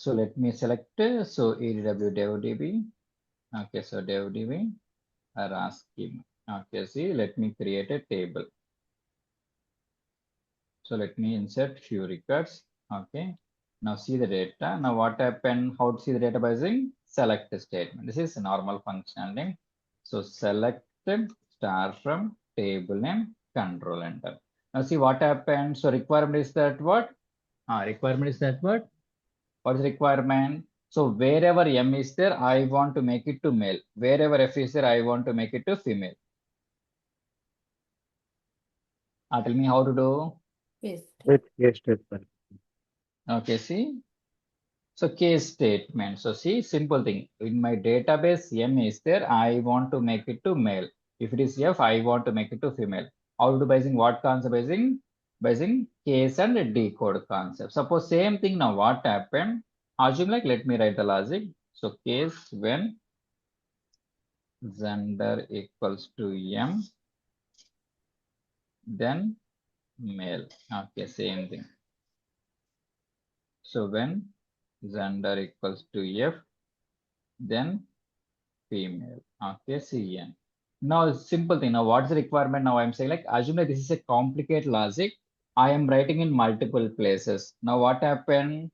So let me select, so EDW DevDB. Okay, so DevDB RAS schema. Okay, see, let me create a table. So let me insert few records. Okay, now see the data. Now what happened? How to see the data by using select statement. This is a normal functionality. So select star from table name, control enter. Now see what happened. So requirement is that what? Requirement is that what? What is requirement? So wherever M is there, I want to make it to male. Wherever F is there, I want to make it to female. Tell me how to do. Yes. With case statement. Okay, see. So case statement. So see, simple thing. In my database, M is there. I want to make it to male. If it is F, I want to make it to female. How to do by using what concept? By using case and decode concept. Suppose same thing now. What happened? Assume like let me write the logic. So case when gender equals to M, then male. Okay, same thing. So when gender equals to F, then female. Okay, CN. Now, simple thing. Now, what's the requirement? Now, I'm saying like, assume that this is a complicated logic. I am writing in multiple places. Now, what happened?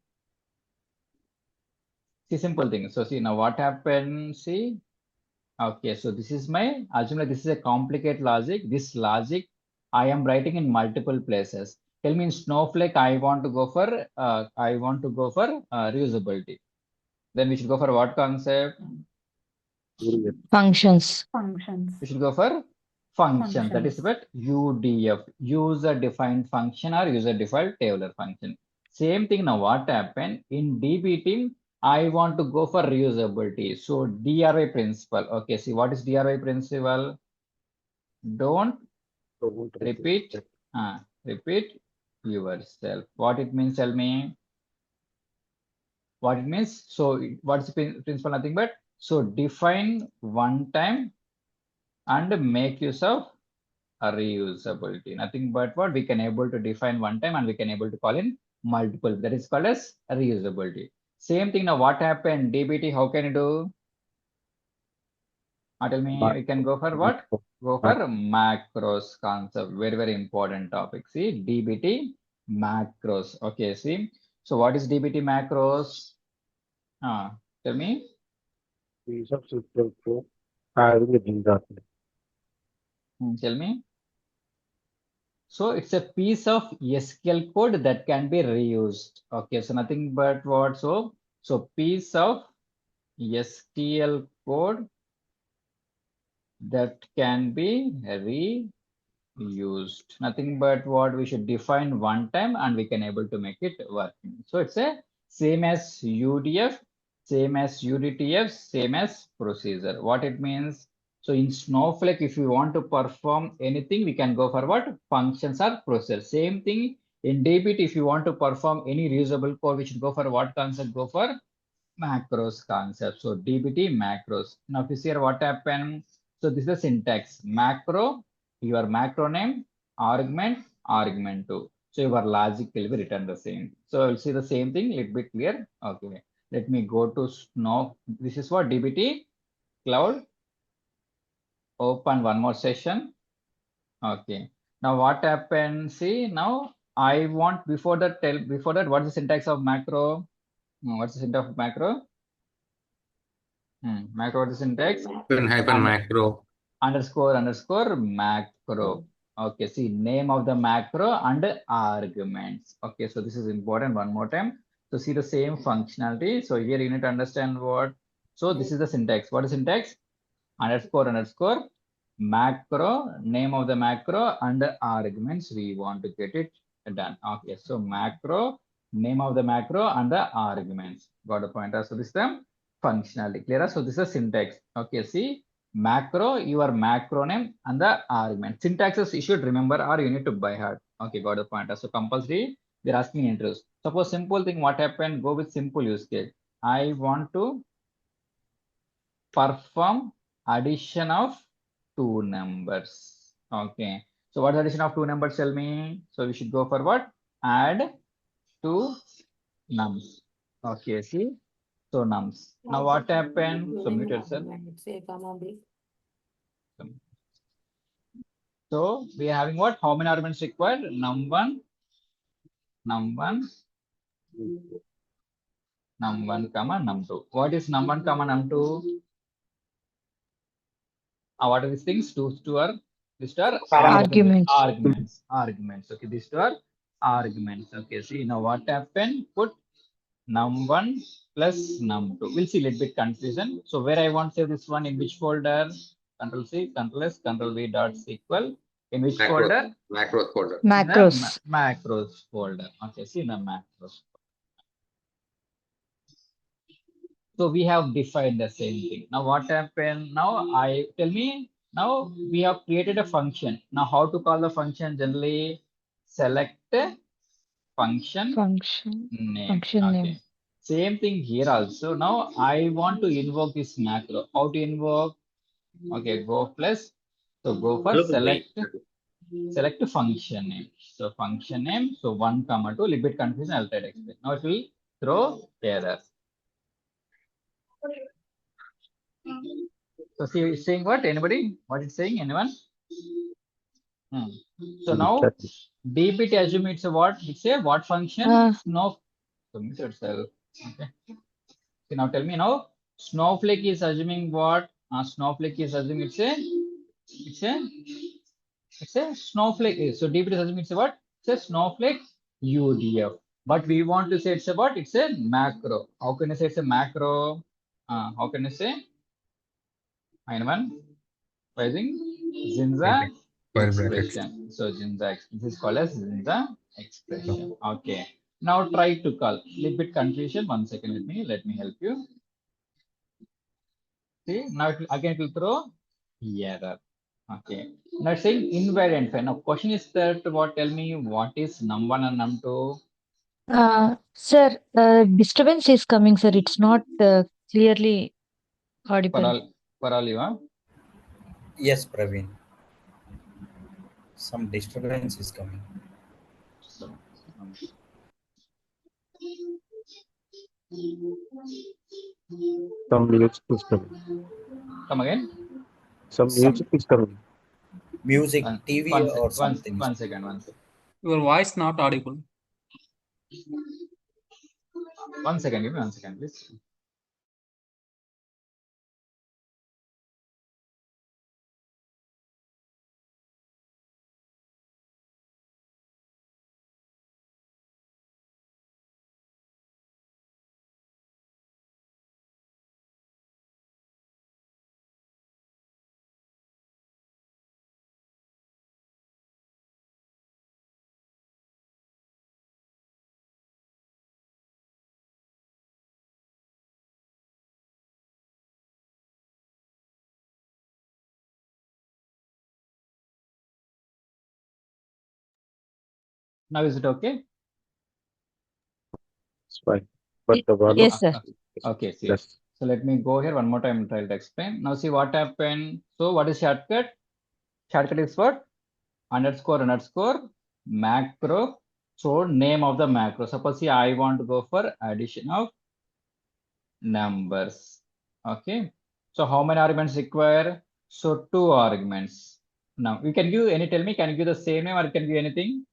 See, simple thing. So, see, now what happened? See, okay, so this is my, assume that this is a complicated logic. This logic, I am writing in multiple places. Tell me in Snowflake, I want to go for, reusability. Then we should go for what concept? Functions. We should go for function. That is what UDF, user defined function or user defined tabular function. Same thing now. What happened in DBT? I want to go for reusability. So DRY principle. Okay, see what is DRY principle? Don't repeat. Repeat yourself. What it means? Tell me. What it means? So what's the principle? Nothing but so define one time and make use of a reusability. Nothing but what we can able to define one time and we can able to call in multiple. That is called as reusability. Same thing now. What happened? DBT, how can you do? Tell me, we can go for what? Go for macros concept. Very, very important topic. See, DBT macros. Okay, see. So what is DBT macros? Tell me. Piece of system for having a JINJA. Tell me. So it's a piece of SQL code that can be reused. Okay, so nothing but what? So piece of SQL code that can be reused. Nothing but what we should define one time and we can able to make it working. So it's a same as UDF, same as UDTF, same as procedure. What it means? So in Snowflake, if you want to perform anything, we can go for what? Functions or procedure. Same thing in DBT, if you want to perform any reusable code, we should go for what concept? Go for macros concept. So DBT macros. Now if you see here what happened, so this is the syntax. Macro, your macro name, argument, argument 2. So your logic will be written the same. So I'll see the same thing, little bit clear. Okay, let me go to Snow. This is what DBT cloud. Open one more session. Okay. Now what happened? See, now I want before that what is the syntax of macro? What's the syntax of macro? Macro, what is the syntax? Hyphen macro. Underscore macro. Okay, see name of the macro and arguments. Okay, so this is important one more time. So see the same functionality. So here you need to understand what. So this is the syntax. What is syntax? Underscore macro, name of the macro and arguments. We want to get it done. Okay, so macro, name of the macro and the arguments. Got a pointer. So this is the functionality. Clear? So this is syntax. Okay, see macro, your macro name and the argument. Syntaxes you should remember or you need to by heart. Okay, got the pointer. So compulsory, they're asking interest. Suppose simple thing, what happened? Go with simple use case. I want to perform addition of two numbers. Okay. So what is addition of two numbers? Tell me. So we should go for what? Add two nums. Okay, see. So nums. Now what happened? So mute yourself. So we are having what? How many arguments required? Num1, num1, num1, comma num2. What is num1, comma num2? What are these things? Two are these are Arguments. arguments. Okay, these two are arguments. Okay, see now what happened? Put num1 plus num2. We'll see a little bit confusion. So where I want to save this one in which folder? Control C, Control S, Control V dot SQL. In which folder? Macros folder. Macros. The macros folder. Okay, see the macros. So we have defined the same thing. Now what happened? Now tell me, now we have created a function. Now how to call the function? Generally select function name. Function Okay. name. Same thing here also. Now I want to invoke this macro. How to invoke? Okay, go plus. So go for select function name. So function name. So 1, 2, little bit confusion. I'll try to explain. Now it will throw error. So see, it's saying what? Anybody? What it's saying? Anyone? So now DBT assume it's a what? It's a what function? Snow. So mute yourself. Okay. So now tell me now. Snowflake is assuming what? Snowflake is assuming it's a Snowflake. So DBT is assuming it's a what? It's a Snowflake UDF. But we want to say it's a what? It's a macro. How can I say it's a macro? How can I say? Anyone? Using JINJA expression. So JINJA, this is called as JINJA expression. Okay. Now try to call. Little bit confusion. 1 second. Let me help you. See, now again it will throw error. Okay. Now it's saying invariant file. Now question is that what? Tell me what is num1 and num2? Sir, disturbance is coming, sir. It's not clearly audible. For all you are. Yes, Praveen. Some disturbance is coming. Some music is coming. Come again. Some music is coming. Music, TV or something. One second. Your voice not audible. 1 second. Give me 1 second, please. Now is it okay? It's fine. But the volume. Yes, sir. Okay, see. Yes. So let me go here one more time and try to explain. Now see what happened. So what is shortcut? Shortcut is what? __ macro. So name of the macro. Suppose see I want to go for addition of numbers. Okay. So how many arguments require? So 2 arguments. Now we can give any, tell me, can you give the same name or can give anything?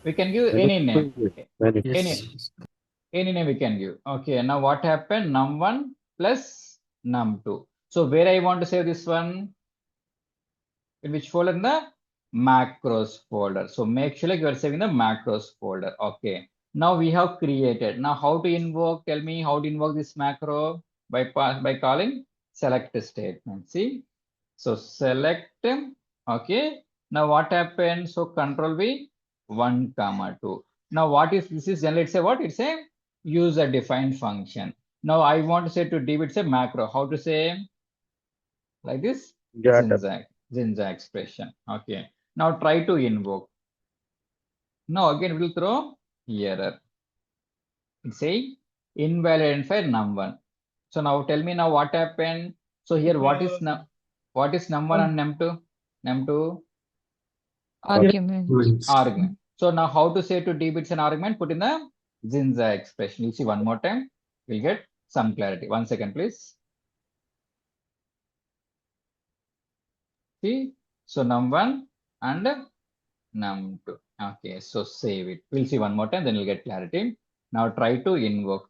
We can give any name. Any name we can give. Okay, now what happened? Num1 plus num2. So where I want to save this one? In which folder? In the macros folder. So make sure like you are saving the macros folder. Okay. Now we have created. Now how to invoke? Tell me how to invoke this macro by calling select statement. See? So select. Okay. Now what happened? So control V 1, 2. Now what is this? Is generally it's a what? It's a user defined function. Now I want to say to DB it's a macro. How to say? Like this? JINJA expression. Okay. Now try to invoke. Now again we will throw error. It's saying invalid for num1. So now tell me now what happened. So here what is num1 and num2? num2 Argument. argument. So now how to say to DB it's an argument? Put in the JINJA expression. You'll see one more time. We'll get some clarity. 1 second, please. See, so num1 and num2. Okay, so save it. We'll see one more time, then we'll get clarity. Now try to invoke.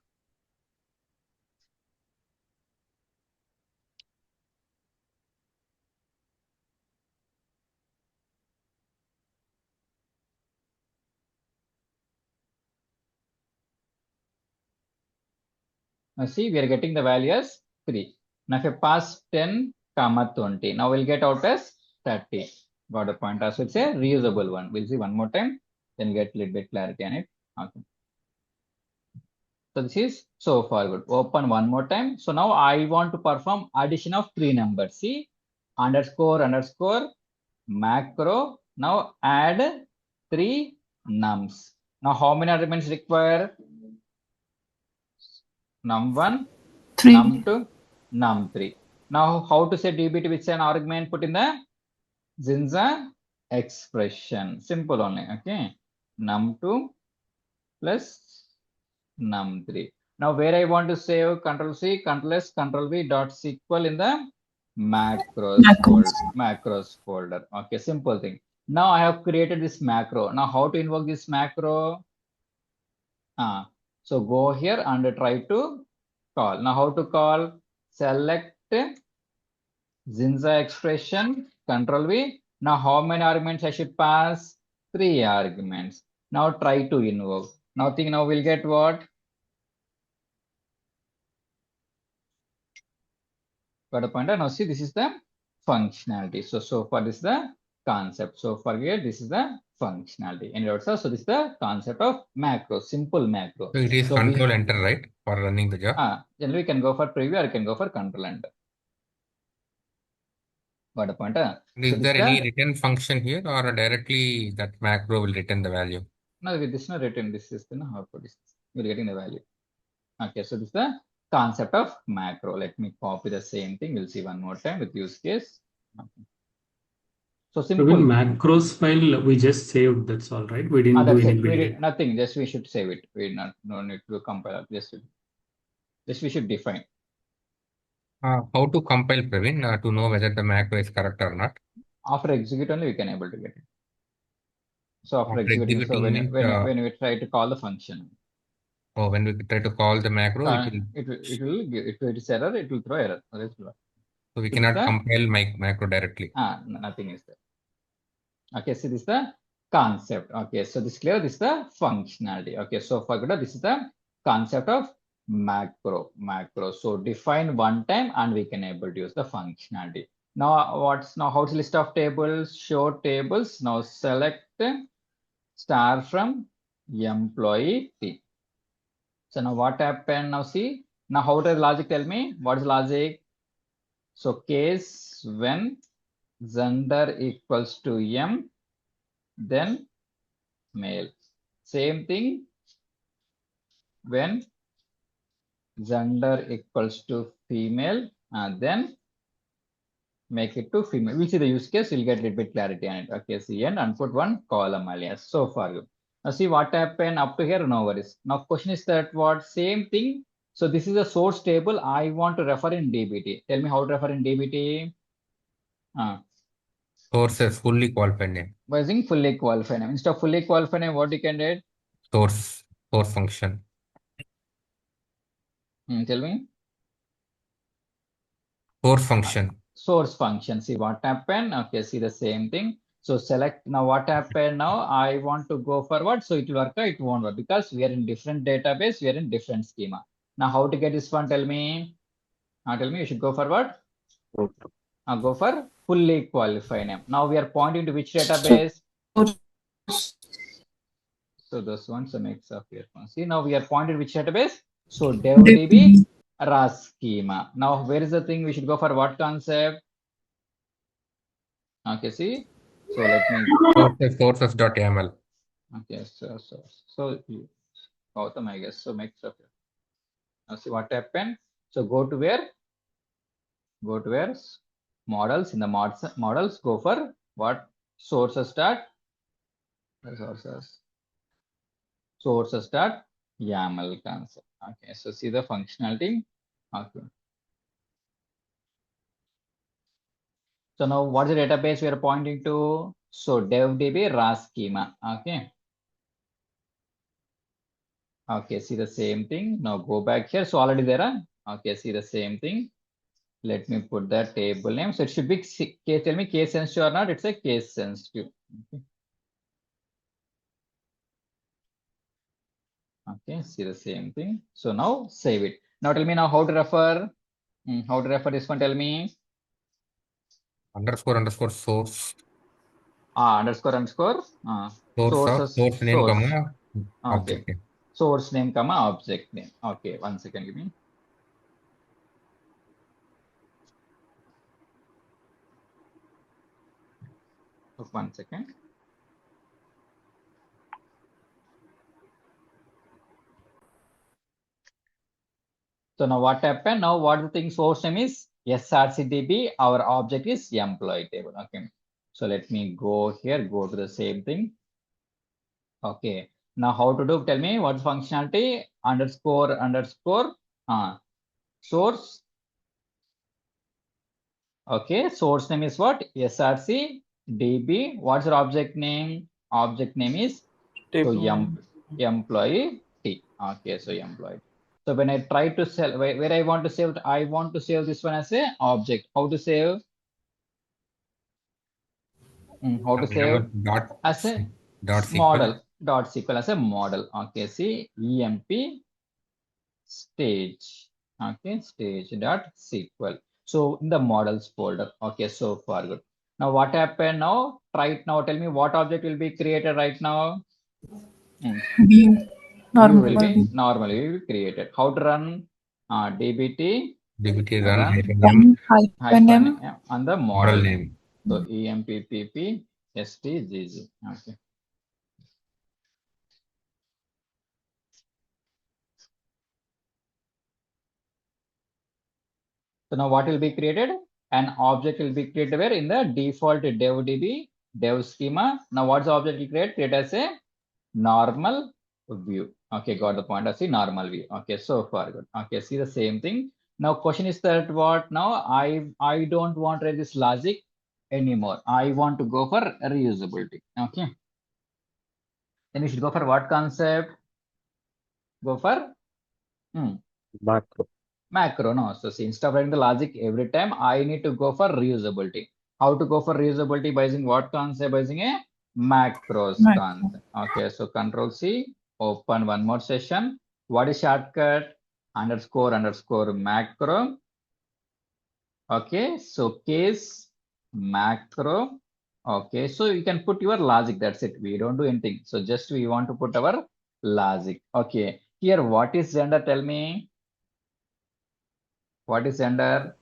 Now see, we are getting the value as 3. Now if you pass 10, comma 20, now we'll get out as 30. Got a point. So it's a reusable one. We'll see one more time, then get a little bit clarity on it. Okay. So this is so far good. Open one more time. So now I want to perform addition of 3 numbers. See, underscore macro. Now add 3 nums. Now how many arguments require? Num1, 3. num2, num3. Now how to say DBT with an argument put in the JINJA expression. Simple only. Okay. Num2 plus num3. Now where I want to save Control C, Control S, Control V dot SQL in the macros folder. Okay, simple thing. Now I have created this macro. Now how to invoke this macro? So go here and try to call. Now how to call? Select JINJA expression, Control V. Now how many arguments I should pass? 3 arguments. Now try to invoke. Now think now we'll get what? Got a pointer. Now see, this is the functionality. So far this is the concept. So far here, this is the functionality. And also, so this is the concept of macro, simple macro. So it is control enter, right? For running the job. Generally we can go for preview or you can go for control enter. Got a pointer. Is there any return function here or directly that macro will return the value? No, with this no return. This is the output. We're getting the value. Okay, so this is the concept of macro. Let me copy the same thing. We'll see one more time with use case. Okay. So simple. So in macros file we just saved. That's all, right? We didn't do any building. Nothing. Just we should save it. We no need to compile. Just we should define. How to compile, Praveen, to know whether the macro is correct or not? After execute only we can able to get it. So after executing, so when we try to call the function. Oh, when we try to call the macro, it will give it is error. It will throw error. So we cannot compile macro directly. Nothing is there. Okay, so this is the concept. Okay, so this clear. This is the functionality. Okay, so for good, this is the concept of macro. So define one time and we can able to use the functionality. Now how's the list of tables? Show tables. Now select star from employee T. So now what happened? Now see, now how does logic tell me? What is logic? So case when gender equals to M, then male. Same thing when gender equals to female, and then make it to female. We'll see the use case. We'll get a little bit clarity on it. Okay, see end and put one column alias. So far good. Now see what happened up to here. No worries. Now question is that what? Same thing. So this is a source table. I want to refer in DBT. Tell me how to refer in DBT. Source fully qualified name. Using fully qualified name. Instead of fully qualified name, what you can write? Source function. Tell me. Source function. See what happened. Okay, see the same thing. So select now what happened now. I want to go forward. So it will work or it won't work because we are in different database. We are in different schema. Now how to get this one? Tell me. Tell me you should go forward. Go for fully qualified name. Now we are pointing to which database? So those ones makes up here. See now we are pointed which database? So DevDB raw schema. Now where is the thing? We should go for what concept? Okay, see. So let me sources.yaml. Okay, so Gautam, I guess. So makes up here. Now see what happened. So go to where? Go to where? Models. In the models, go for what? Sources start. Sources start YAML concept. Okay, so see the functionality. Okay. So now what is the database we are pointing to? So DevDB RAS schema. Okay. Okay, see the same thing. Now go back here. So already there are. Okay, see the same thing. Let me put the table name. So it should be case. Tell me case sensitive or not. It's a case sensitive. Okay. Okay, see the same thing. So now save it. Now tell me now how to refer. How to refer this one? Tell me. __ source. __. Sources. Source name, Source. comma, object Okay. name. Source name, comma, object name. Okay, 1 second, give me. Oh, 1 second. So now what happened? Now what the thing source name is srcdb. Our object is employee table. Okay. So let me go here, go to the same thing. Okay. Now how to do? Tell me what's functionality? __. Source. Okay. Source name is what? srcdb. What's your object name? Object name is employee T. Okay. So employee. So when I try to sell, where I want to save, I want to save this one as a object. How to save? How to save as a model dot SQL as a model. Okay, see emp stage. Okay, stage dot SQL. So in the models folder. Okay, so far good. Now what happened now? Try it now. Tell me what object will be created right now. View. View will be normally created. How to run? DBT run -m on the model name. So empp stgg. Okay. So now what will be created? An object will be created where in the default DevDB dev schema. Now what's the object we create? Create as a normal view. Okay, got the point. I see normal view. Okay, so far good. Okay, see the same thing. Now question is that what now? I don't want to write this logic anymore. I want to go for reusability. Okay. Then we should go for what concept? Go for Macro. Macro. No. So see, instead of writing the logic every time, I need to go for reusability. How to go for reusability? By using what concept? By using a macros concept. Okay. So Control C, open one more session. What is shortcut? __ macro. Okay. So case macro. Okay. So you can put your logic. That's it. We don't do anything. So just we want to put our logic. Okay. Here, what is gender? Tell me. What is gender?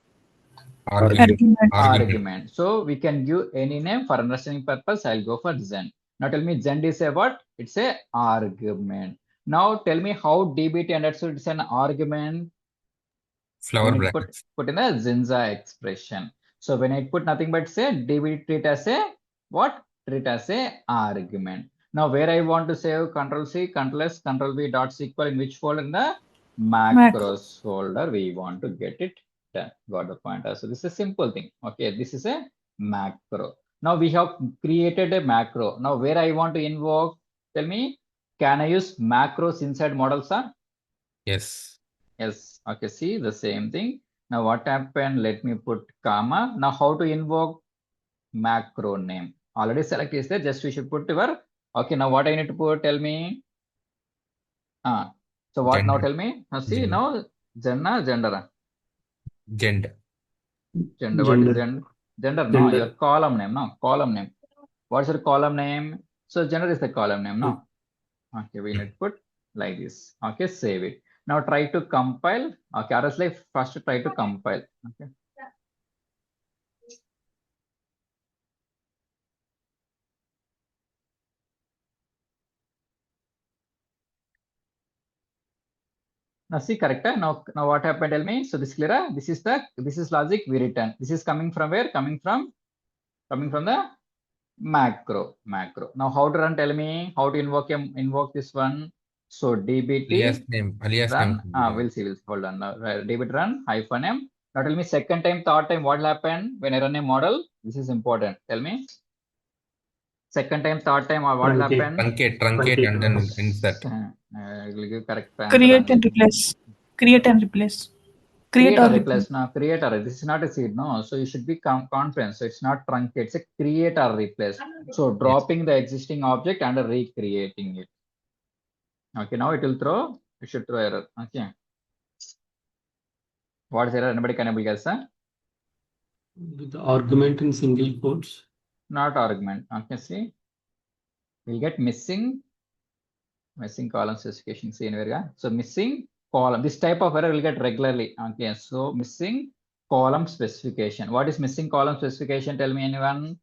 Argument. So we can give any name for understanding purpose. I'll go for Zen. Now tell me Zen is a what? It's a argument. Now tell me how DBT understood it's an argument. Flower when it brackets. put in the JINJA expression. So when I put nothing but say DBT treat as a what? Treat as a argument. Now where I want to save Control C, Control S, Control V dot SQL in which folder? In the macros folder we want to get it done. Got the point. So this is a simple thing. Okay, this is a macro. Now we have created a macro. Now where I want to invoke, tell me, can I use macros inside models? Sir? Yes. Yes. Okay, see the same thing. Now what happened? Let me put comma. Now how to invoke macro name? Already select is there. Just we should put your. Okay, now what I need to put? Tell me. So what now? Tell me. Now see now gender. Gender. Gender. What is gender? Gender. No, your column name. No, column name. What's your column name? So gender is the column name. No. Okay, we need to put like this. Okay, save it. Now try to compile. Okay, or else like first try to compile. Okay. Now see correct. Now what happened? Tell me. So this clear. This is logic we return. This is coming from where? Coming from the macro. Now how to run? Tell me how to invoke this one. So DBT alias run, name. we'll see, hold on. Now, DBT run -m. Now tell me second time, third time, what will happen when I run a model? This is important. Tell me. Second time, third time, or what will happen? Truncate and then insert. We'll give correct answer. Create and replace. Create and replace. Create or replace. No, create or this is not a seed. No, so you should be confident. So it's not truncate. It's a create or replace. So dropping the existing object and recreating it. Okay, now it will throw. It should throw error. Okay. What is error? Anybody can able guess? The argument in single quotes. Not argument. Okay, see, we'll get missing column specification. See anywhere. So missing column. This type of error will get regularly. Okay, so missing column specification. What is missing column specification? Tell me anyone.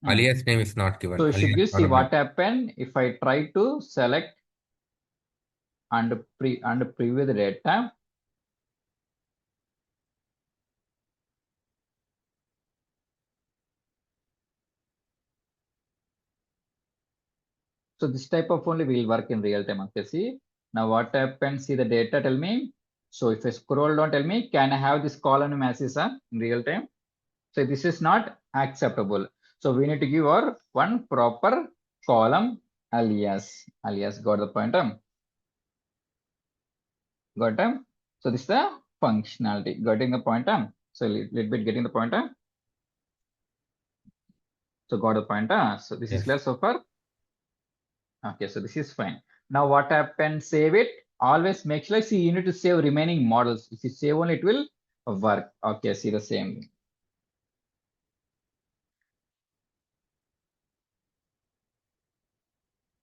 Alias name is not given. So should you see what happened if I try to select and preview the data? So this type of only will work in real time. Okay, see now what happens? See the data. Tell me. So if I scroll down, tell me, can I have this column name as is in real time? So this is not acceptable. So we need to give our one proper column alias. Got the point? Got them? So this is the functionality. Getting the point? So little bit getting the point? So got the point? So this is clear so far? Okay, so this is fine. Now what happened? Save it. Always make sure, see, you need to save remaining models. If you save only, it will work. Okay, see the same thing.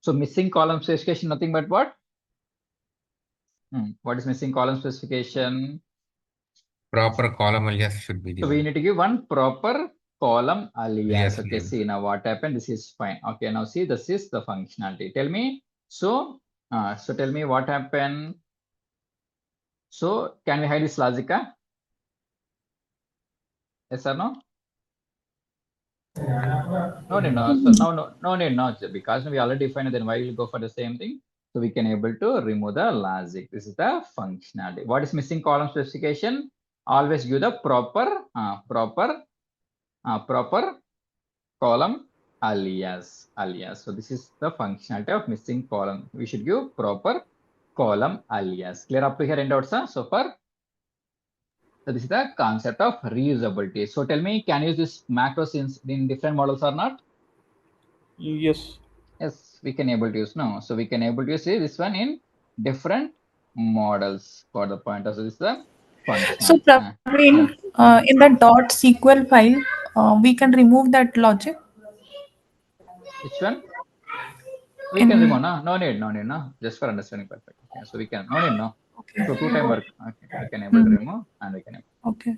So missing column specification, nothing but what? What is missing column specification? Proper column alias should be given. So we need to give one proper column alias. Okay, see now what happened? This is fine. Okay, now see, this is the functionality. Tell me. So tell me what happened. So can we hide this logic? Yes or no? No need, no. So no need, no. Because we already defined it, then why will go for the same thing? So we can able to remove the logic. This is the functionality. What is missing column specification? Always give the proper column alias. So this is the functionality of missing column. We should give proper column alias. Clear up to here? Any doubts so far? So this is the concept of reusability. So tell me, can you use this macros in different models or not? Yes. Yes, we can able to use. No, so we can able to use this one in different models for the pointer. So this is the function. So Praveen, in the .sql file, we can remove that logic. Which one? We can remove. No need. No. Just for understanding perfect. Okay, so we can. No need. No. Okay. So 2-time work. Okay, we can able to remove and we can able. Okay.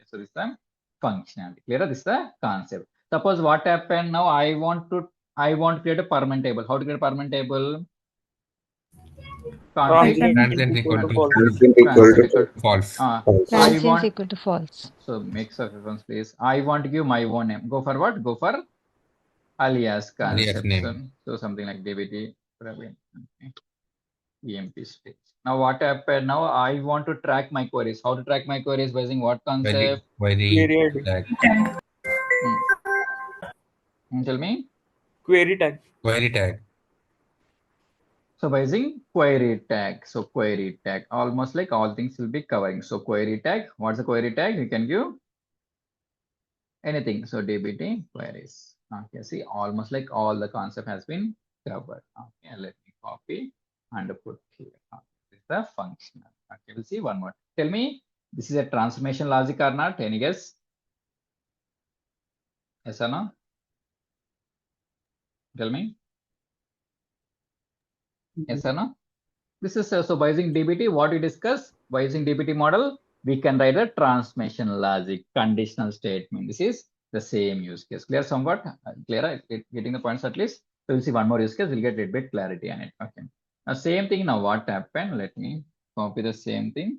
So this is the functionality. Clear? This is the concept. Suppose what happened now? I want to create a permanent table. How to create a permanent table? Transient equal to false. Transient equal to false. So make a reference, please. I want to give my own name. Go for what? Go for alias concept. So something like DBT. Okay. EMP stage. Now what happened? Now I want to track my queries. How to track my queries? By using what concept? Query tag. Tell me. Query tag. So by using query tag. So query tag, almost like all things will be covering. So query tag. What's the query tag? You can give anything. So DBT queries. Okay, see, almost like all the concept has been covered. Okay, let me copy and put here. This is the functional. Okay, we'll see one more. Tell me, this is a transformation logic or not? Any guess? Yes or no? Tell me. Yes or no? This is so by using DBT, what we discussed, by using DBT model, we can write a transformation logic, conditional statement. This is the same use case. Clear somewhat? Clear? Getting the points at least? So we'll see one more use case, we'll get a little bit clarity on it. Okay. Now same thing. Now what happened? Let me copy the same thing.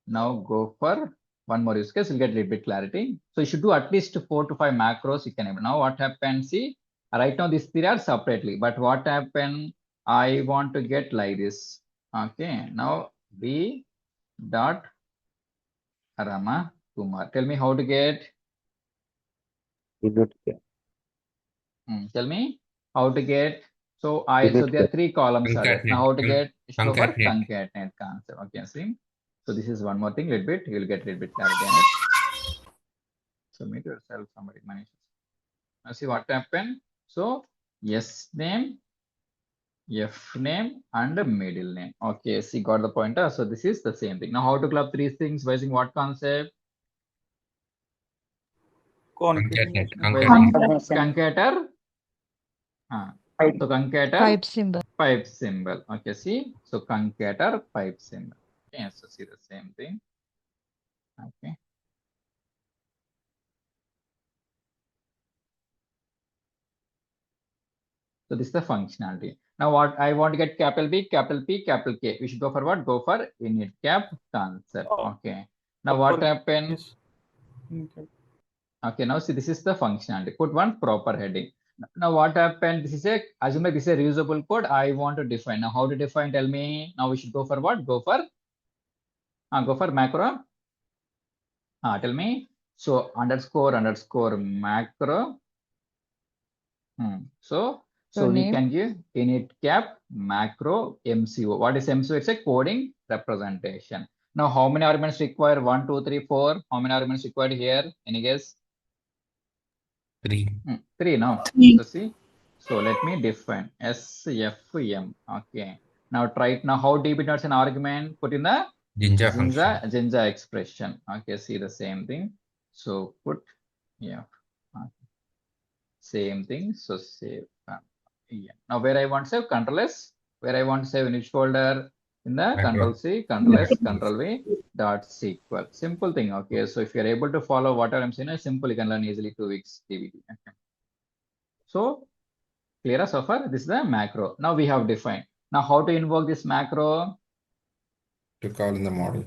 Now go for one more use case, you'll get a little bit clarity. So you should do at least 4 to 5 macros. You can enable. Now what happens? See, right now these three are separately, but what happened? I want to get like this. Okay, now B dot Rama Kumar. Tell me how to get. Tell me how to get. So so there are 3 columns are there. Now how to get? Go for concatenate concept. Okay, see. So this is one more thing. Little bit. You'll get a little bit clarity on it. Submit yourself. Somebody manage. Now see what happened. So yes name, F name, and a middle name. Okay, see, got the pointer. So this is the same thing. Now how to club 3 things by using what concept? Concatenate. Concatenator. So concatenator pipe symbol. Okay, see. So concatenator pipe symbol. Okay, so see the same thing. Okay. So this is the functionality. Now what I want to get capital B, capital P, capital K. We should go for what? Go for init cap concept. Okay. Now what happens? Okay, now see, this is the functionality. Put one proper heading. Now what happened? This is assume this is a reusable code. I want to define. Now how to define? Tell me. Now we should go for what? Go for macro. Tell me. So underscore macro. So we can give init cap macro MCO. What is MCO? It's a coding representation. Now how many arguments require? 1, 2, 3, 4. How many arguments required here? Any guess? 3. 3 now. 3. So see. So let me define SFM. Okay. Now try it. Now how DBT notes an argument? Put in the JINJA expression. Okay. See the same thing. So put same thing. So save. Now where I want to save? Control S. Where I want to save in which folder? In the Control C, Control S, Control V dot SQL. Simple thing. Okay. So if you're able to follow whatever I'm saying, simple, you can learn easily 2 weeks DBT. Okay. So clear so far? This is the macro. Now we have defined. Now how to invoke this macro? To call in the model.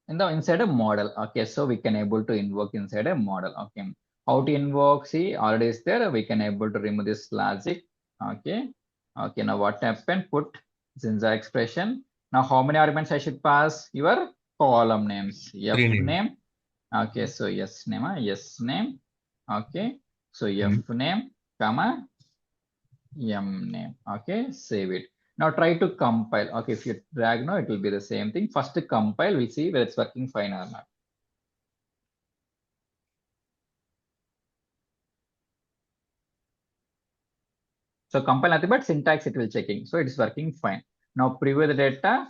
Inside a model. Okay. So we can able to invoke inside a model. Okay. How to invoke? See, already is there. We can able to remove this logic. Okay. Okay. Now what happened? Put JINJA expression. Now how many arguments I should pass? Your column names. F name. Okay. So yes name. Yes name. Okay. So F name, comma, M name. Okay. Save it. Now try to compile. Okay. If you drag now, it will be the same thing. First to compile, we'll see whether it's working fine or not. So compile nothing but syntax it will checking. So it is working fine. Now preview the data.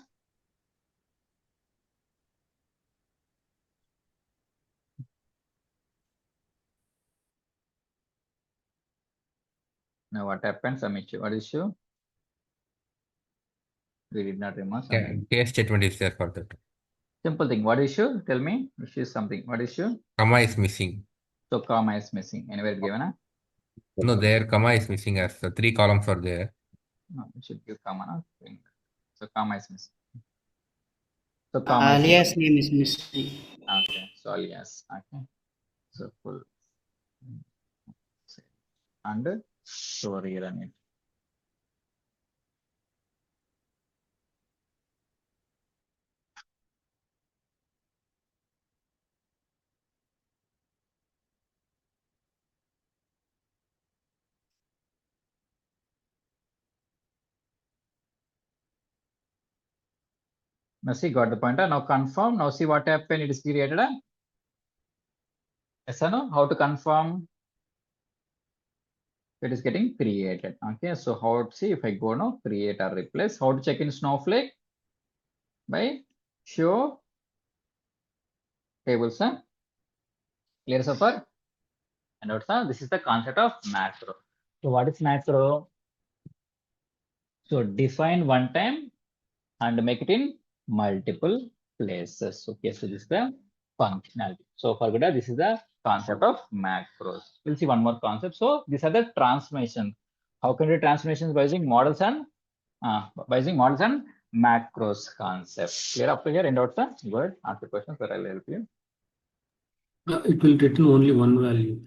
Now what happens? Some issue. What issue? We did not remove something. Case statement is there for that. Simple thing. What issue? Tell me. Issue is something. What issue? Comma is missing. So comma is missing. Anywhere given? No, there comma is missing as the 3 columns are there. No, it should give comma. So comma is missing. So comma alias name is missing. Okay. So alias. Okay. So full. And so rerun it. Now see, got the pointer. Now confirm. Now see what happened. It is created. Yes or no? How to confirm? It is getting created. Okay. So how to see if I go now, create or replace. How to check in Snowflake? By show tables. Clear so far? And also this is the concept of macro. So what is macro? So define one time and make it in multiple places. Okay, so this is the functionality. So for good, this is the concept of macros. We'll see one more concept. So these are the transformations. How can we do transformations by using models and macros concept? Clear up to here? And also, go ahead, ask the questions, but I'll help you. It will return only one value.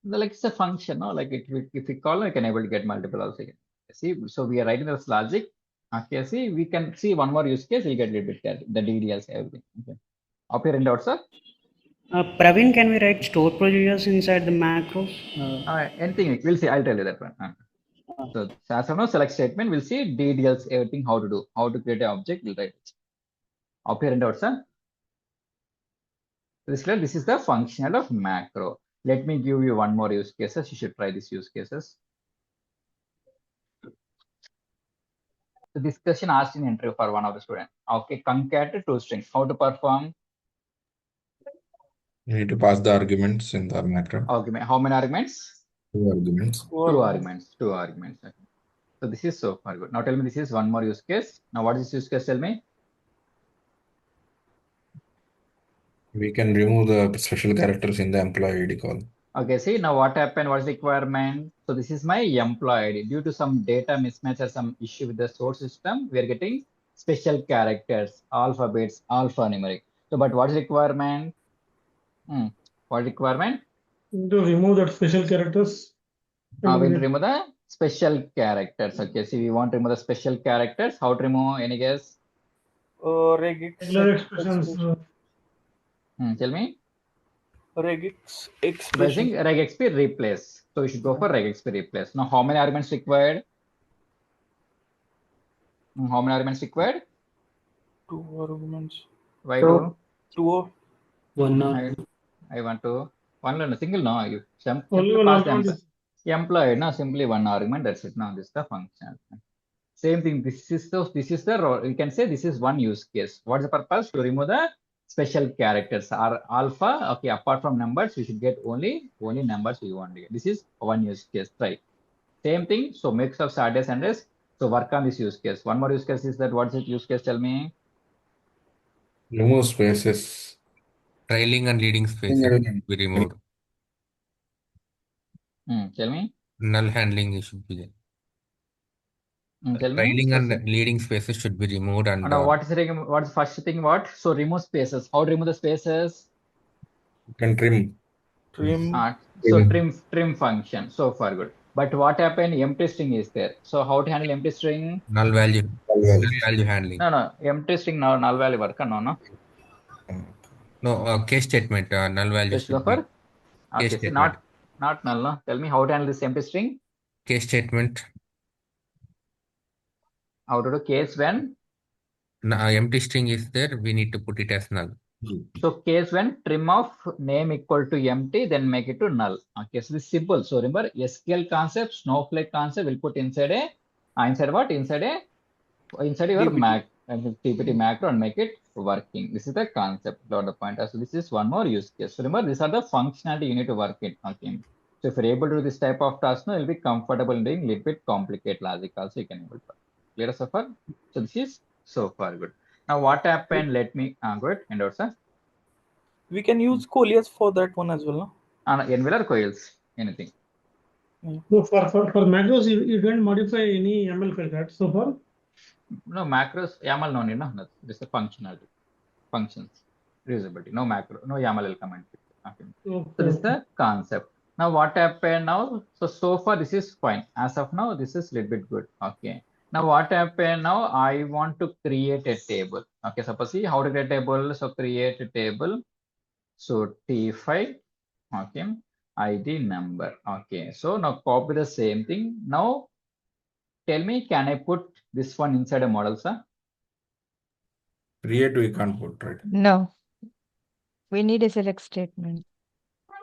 Like it's a function, no? Like if we call, we can able to get multiple also. See, so we are writing this logic. Okay, see, we can see one more use case. We get a little bit there, the DDLs, everything. Okay. Up here and out, sir. Praveen, can we write store procedures inside the macros? Anything, we'll see. I'll tell you that one. So as of now, select statement, we'll see DDLs, everything, how to do, how to create an object, we'll write it. Up here and out, sir. This is the functional of macro. Let me give you one more use cases. You should try these use cases. So this question asked in interview for one of the students. Okay, concat to string. How to perform? You need to pass the arguments in the macro. Argument. How many arguments? 2 arguments. 2 arguments. 2 arguments. Okay. So this is so far good. Now tell me this is one more use case. Now what is this use case? Tell me. We can remove the special characters in the employee ID call. Okay, see now what happened? What is the requirement? So this is my employee ID. Due to some data mismatch or some issue with the source system, we are getting special characters, alphabets, alphanumeric. So, but what is the requirement? What requirement? To remove that special characters. We will remove the special characters. Okay, see, we want to remove the special characters. How to remove? Any guess? Regular expressions. Tell me. Regex expression. Regexp replace. So we should go for regexp replace. Now, how many arguments required? How many arguments required? 2 arguments. Why 2? 2. 1. I want to one single. No, you only one argument. Employee. No, simply one argument. That's it. Now this is the function. Same thing. This is the. You can say this is one use case. What is the purpose? To remove the special characters are alpha. Okay, apart from numbers, you should get only numbers you want to get. This is one use case. Right. Same thing. So mix of Saturday Sundays. So work on this use case. One more use case is that what's it use case? Tell me. Remove spaces. Trailing and leading spaces be removed. Tell me. Null handling should be there. Tell Trailing me. and leading spaces should be removed. And now what's the first thing? What? So remove spaces. How to remove the spaces? You can trim. So trim function. So far good. But what happened? Empty string is there. So how to handle empty string? Null value handling. No. Empty string now null value work. No. No, case statement. Null value should be. Okay, so not null. No. Tell me how to handle this empty string. Case statement. How to do case when? Empty string is there. We need to put it as null. So case when trim of name equal to empty, then make it to null. Okay, so this is simple. So remember SQL concept, Snowflake concept will put inside what? Inside your DBT macro and make it working. This is the concept, not the pointer. So this is one more use case. So remember, these are the functionality you need to work in. Okay. So if you're able to do this type of task, now you'll be comfortable in doing a little bit complicated logic also you can able to. Clear so far? So this is so far good. Now what happened? Let me go ahead and out, sir. We can use Coleus for that one as well, no? Anvil or coils, anything. So for macros, you don't modify any YAML file, right? So far? No macros, YAML no need, no. This is a functionality, functions, reusability. No macro, no YAML will come and okay. So this is the concept. Now what happened now? So far this is fine. As of now, this is a little bit good. Okay. Now what happened now? I want to create a table. Okay, suppose see how to create a table. So create a table. So T5, okay, ID number. Okay, so now copy the same thing. Now tell me, can I put this one inside a model, sir? Create we can't put, right? No. We need a select statement.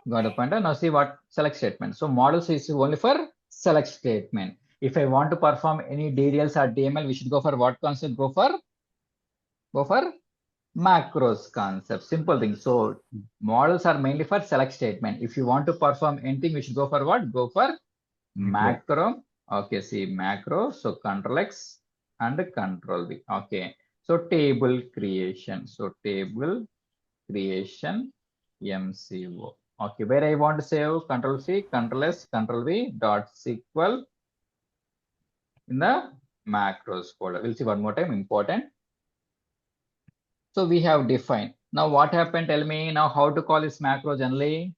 Got a pointer. Now see what select statement. So models is only for select statement. If I want to perform any DDLs or DML, we should go for what concept? Go for macros concept. Simple thing. So models are mainly for select statement. If you want to perform anything, we should go for what? Go for macro. Okay, see macro. So Control X and Control V. Okay. So table creation. So table creation MCO. Okay, where I want to save Control C, Control S, Control V dot SQL in the macros folder. We'll see one more time. Important. So we have defined Now what happened? Tell me now how to call this macro generally.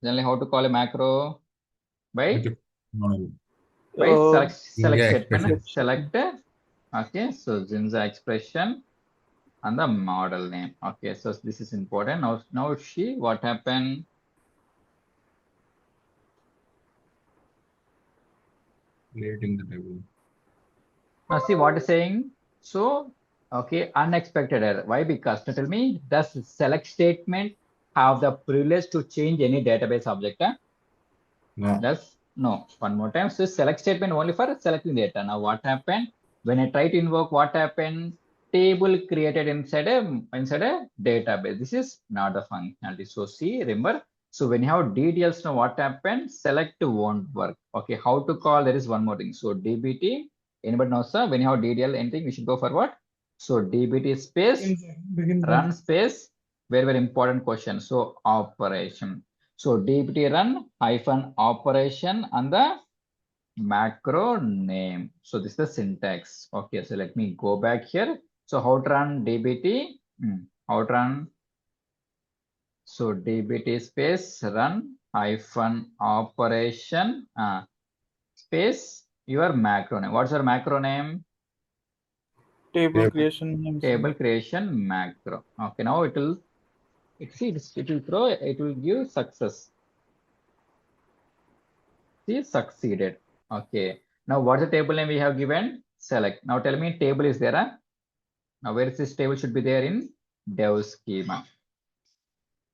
Generally, how to call a macro? By select JINJA statement. expression. Select. Okay, so JINJA expression and the model name. Okay, so this is important. Now see what happened. Creating the table. Now see what is saying. So okay, unexpected error. Why? Because now tell me, does select statement have the privilege to change any database object? No. Does no. One more time. So select statement only for selecting data. Now what happened? When I try to invoke, what happened? Table created inside a database. This is not the functionality. So see, remember. So when you have DDLs, now what happened? Select won't work. Okay, how to call? There is one more thing. So DBT. Anybody knows, sir? When you have DDL anything, we should go for what? So DBT space run space. Very, very important question. So operation. So DBT run hyphen operation and the macro name. So this is the syntax. Okay, so let me go back here. So how to run DBT? How to run? So DBT space run hyphen operation space your macro name. What's your macro name? Table creation name. Table creation macro. Okay, now it will give success. See, succeeded. Okay. Now what's the table name we have given? Select. Now tell me table is there. Huh? Now where is this table should be there in dev schema.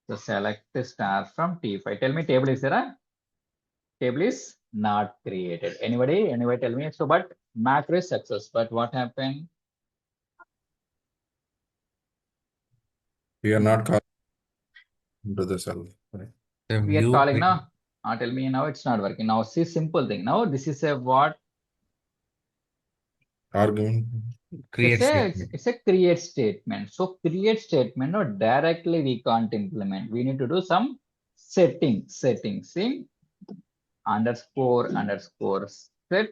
So select star from T5. Tell me table is there. Huh? Table is not created. Anybody tell me? So but macro is success. But what happened? We are not calling into the cell. Right? We are calling now. Tell me now it's not working. Now see simple thing. Now this is a what? Argument. Create statement. It's a create statement. So create statement, no, directly we can't implement. We need to do some settings. See, underscore set.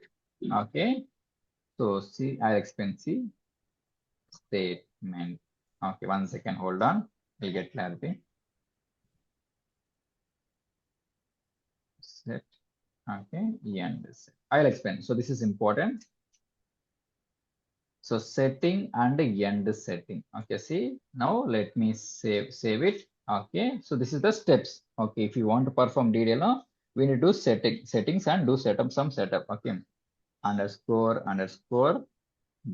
Okay. So see, I'll explain. See, statement. Okay, 1 second. Hold on. We'll get clarity. Set. Okay. End set. I'll explain. So this is important. So setting and end setting. Okay, see now let me save it. Okay, so this is the steps. Okay, if you want to perform DDL now, we need to do settings and do some setup. Okay, underscore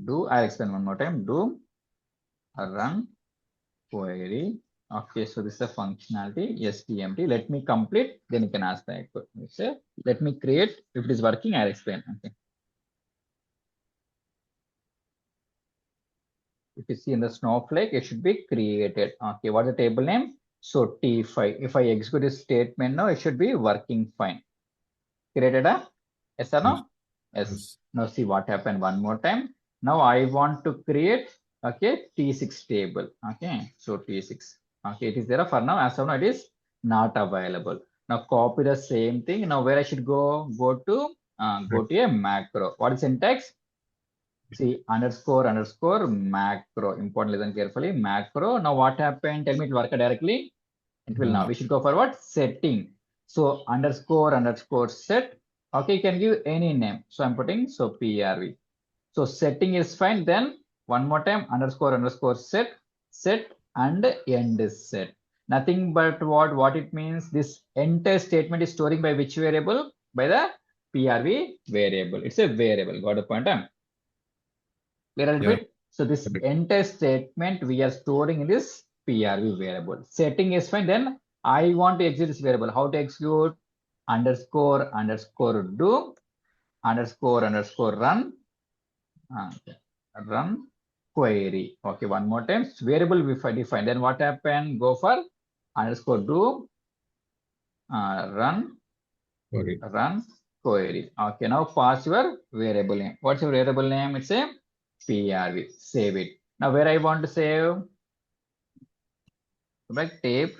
do. I'll explain one more time. Do run query. Okay, so this is a functionality STMT. Let me complete, then you can ask the question. Let me create. If it is working, I'll explain. Okay. If you see in the Snowflake, it should be created. Okay, what's the table name? So T5. If I execute this statement now, it should be working fine. Created a yes or no? Yes. Now see what happened one more time. Now I want to create T6 table. Okay, so T6. Okay, it is there for now. As of now, it is not available. Now copy the same thing. Now where I should go? Go to a macro. What is syntax? See underscore macro. Important, listen carefully. Macro. Now what happened? Tell me it work directly. It will now. We should go for what? Setting. So underscore set. Okay, you can give any name. So I'm putting PRV. So setting is fine. Then one more time underscore set and end set. Nothing but what it means. This entire statement is storing by which variable? By the PRV variable. It's a variable. Got a point? Clear a little bit? So this entire statement we are storing in this PRV variable. Setting is fine. Then I want to execute this variable. How to execute? Underscore do underscore run run query. Okay, one more time. Variable we define. Then what happened? Go for underscore do run query. Okay, now pass your variable name. What's your variable name? It's a PRV. Save it. Now where I want to save? Like tape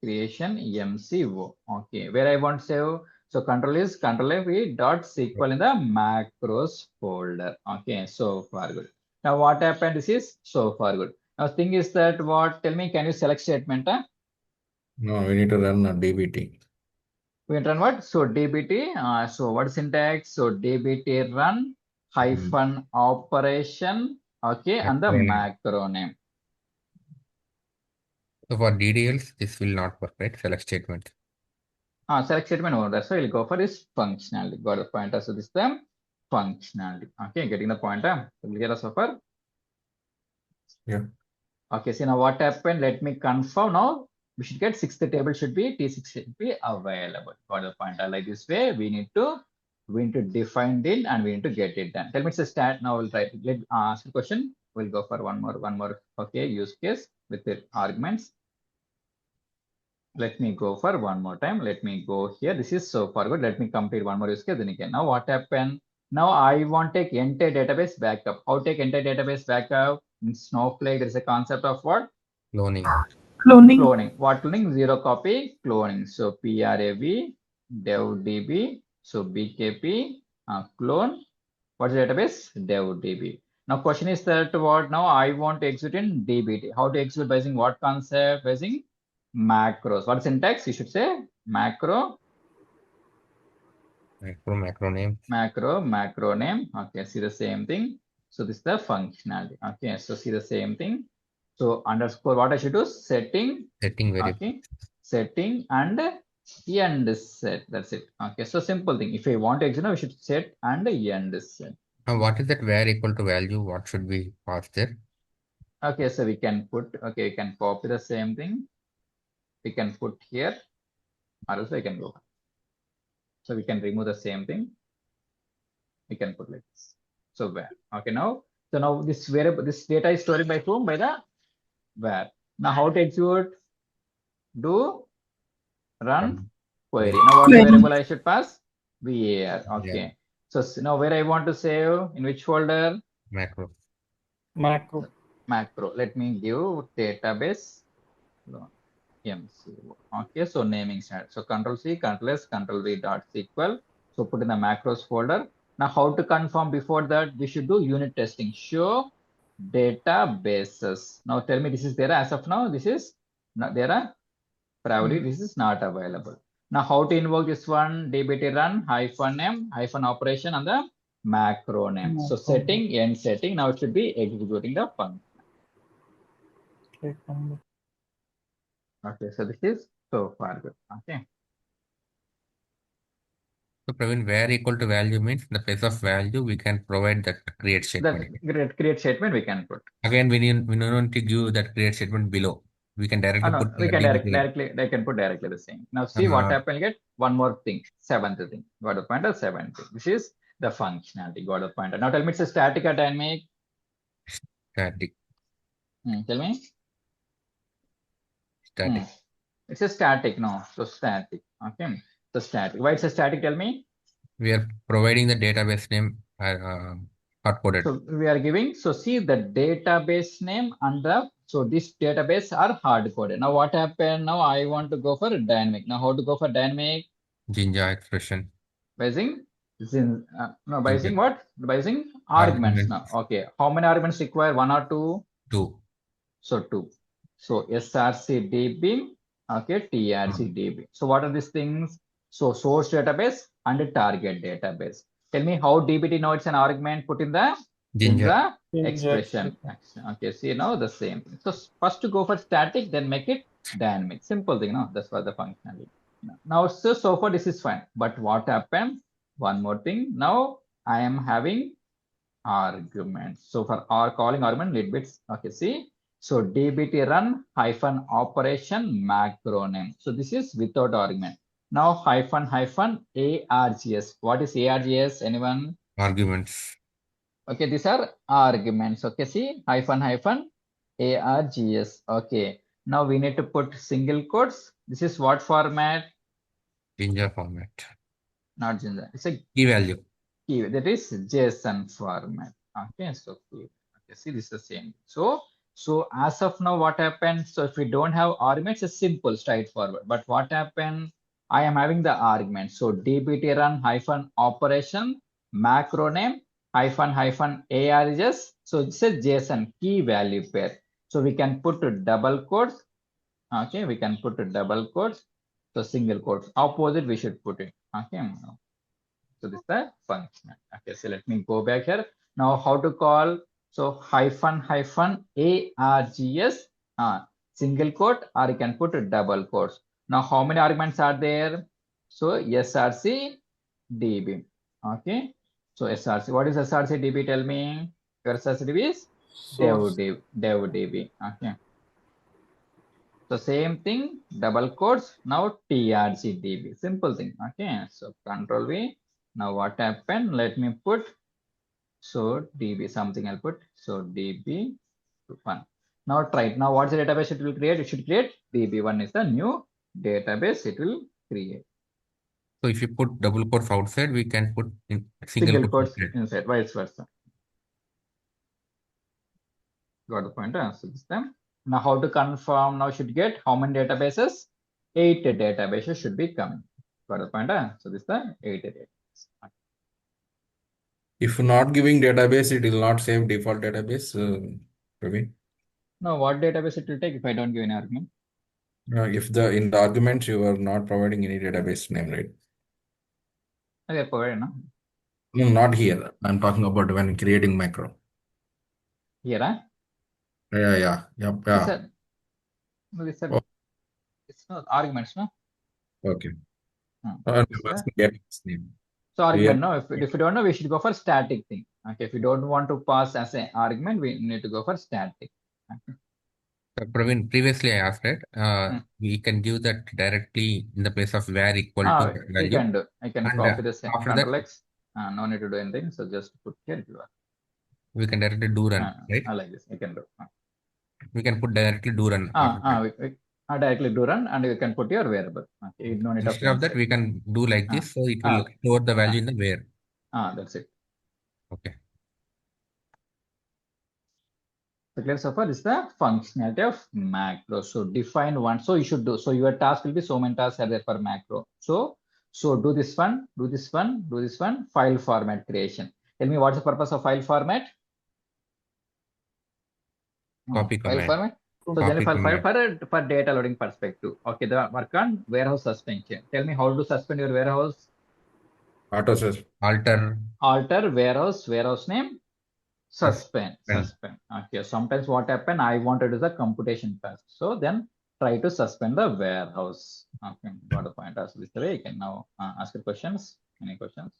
creation MCO. Okay, where I want to save? So control F dot SQL in the macros folder. Okay, so far good. Now what happened? This is so far good. Now thing is that what? Tell me, can you select statement? No, we need to run a DBT. We run what? So DBT. So what syntax? So DBT run hyphen operation. Okay, and the macro name. So for DDLs, this will not work, right? Select statement. Select statement over there. So we'll go for this functionality. Got the pointer. So this is the functionality. Okay, getting the pointer. Clear so far? Yeah. Okay, so now what happened? Let me confirm now. We should get sixth table should be T6 should be available. Got the pointer. Like this way, we need to define it and we need to get it done. Tell me it's a stat. Now we'll try. Let ask a question. We'll go for one more. Okay, use case with the arguments. Let me go for one more time. Let me go here. This is so far good. Let me complete one more use case. Then again, now what happened? Now I want to take entire database backup. How to take entire database backup? In Snowflake, there is a concept of what? Cloning. Cloning. What cloning? Zero copy cloning. So PRAV, DevDB. So BKP, clone. What's the database? DevDB. Now question is that what? Now I want to execute in DBT. How to execute by using what concept? By using macros. What syntax? You should say macro. Macro name. Macro name. Okay, see the same thing. So this is the functionality. Okay, so see the same thing. So underscore what I should do? Setting variable. Okay, setting and end set. That's it. Okay, so simple thing. If I want to execute, we should set and end set. Now what is that var equal to value? What should we pass there? Okay, so we can put, okay, we can copy the same thing. We can put here, or else we can go. So we can remove the same thing. We can put like this. So where? Okay, now, so now this variable, this data is stored by whom? By the where. Now how to execute? Do run query. Now what variable I should pass? var. Okay. Yeah. So now where I want to save, in which folder? Macro. Let me give database. MC. Okay, so naming standard. So Control C, Control S, Control V dot SQL. So put in the macros folder. Now how to confirm before that? We should do unit testing. Show databases. Now tell me this is there as of now. This is not there. Probably this is not available. Now how to invoke this one? DBT run -m operation and the macro name. So setting, end setting. Now it should be executing the function. Okay, so this is so far good. Okay. So Praveen, var equal to value means in the place of value, we can provide that create statement. That create statement we can put. Again, we don't need to give that create statement below. We can directly put. We can directly. They can put directly the same. Now see what happened. Get one more thing. Seventh thing. Got the pointer. Seventh thing. Which is the functionality. Got the pointer. Now tell me it's a static or dynamic. Static. Tell me. Static. It's a static. No. So static. Okay. So static. Why it's a static? Tell me. We are providing the database name hard-coded. So we are giving. So see the database name and the. So this database are hard-coded. Now what happened? Now I want to go for dynamic. Now how to go for dynamic? JINJA expression. By using by using what? By using arguments. Now okay. How many arguments require? 1 or 2? 2. So 2. So src db. Okay, trc db. So what are these things? So source database and target database. Tell me how dbt now it's an argument put in the JINJA expression. Okay, see now the same thing. So first to go for static, then make it dynamic. Simple thing, no? That's what the functionality. Now, so far this is fine. But what happened? One more thing. Now I am having arguments. So for our calling argument, little bits. Okay, see. So dbt run -operation macro name. So this is without argument. Now -args. What is args? Anyone? Arguments. Okay, these are arguments. Okay, see -args. Okay, now we need to put single quotes. This is what format? JINJA format. Not JINJA. It's a key value. Key. That is JSON format. Okay, so key. Okay, see this is the same. So as of now, what happened? So if we don't have arguments, it's simple, straightforward. But what happened? I am having the argument. So dbt run -operation macro name -args. So it's a JSON key value pair. So we can put double quotes. Okay, we can put double quotes. So single quotes. Opposite we should put it. Okay. So this is the function. Okay, so let me go back here. Now how to call? So hyphen args single quote, or you can put double quotes. Now how many arguments are there? So src db. Okay. So src. What is src db? Tell me. Your src db is dev db. Okay. So same thing, double quotes, now trc db. Simple thing. Okay. So control V. Now what happened? Let me put, so db, something I'll put. So db 1. Now try it. Now what's the database it will create? It should create db1 is the new database it will create. So if you put double quotes outside, we can put in Single quotes quotes inside, vice versa. Got the point? So this time. Now how to confirm? Now should get how many databases? 8 databases should be coming. Got the point? So this is the 8 databases. If not giving database, it will not save default database, Praveen. Now what database it will take if I don't give an argument? If in the arguments you are not providing any database name, right? Okay, provided, no? No, not here. I'm talking about when creating macro. Here, huh? Yeah. This said, Oh. it's not arguments, no? Okay. Name. So argument, no? If you don't know, we should go for static thing. Okay, if you don't want to pass as an argument, we need to go for static. Okay. Praveen, previously I asked it. We can give that directly in the place of where equal to that value. You can do. I can copy this in Control that, X. No need to do anything. So just put here. We can directly do run, right? I like this. You can do. We can put directly do run. We directly do run, and you can put your variable. Okay, you don't need Instead of that, we can do like this, so it will store the value in the where. That's it. Okay. So clear so far is the functionality of macro. So define one. So you should do. So your task will be so many tasks are there for macro. So do this one, do this one, do this one. File format creation. Tell me what's the purpose of file format? Copy file command. format. So generally file for data loading perspective. Okay, the work on warehouse suspension. Tell me how to suspend your warehouse. Alter warehouse name. Suspend. Okay, sometimes what happen, I want to do the computation first. So then try to suspend the warehouse. Okay, got the point. So this way you can now ask your questions. Any questions?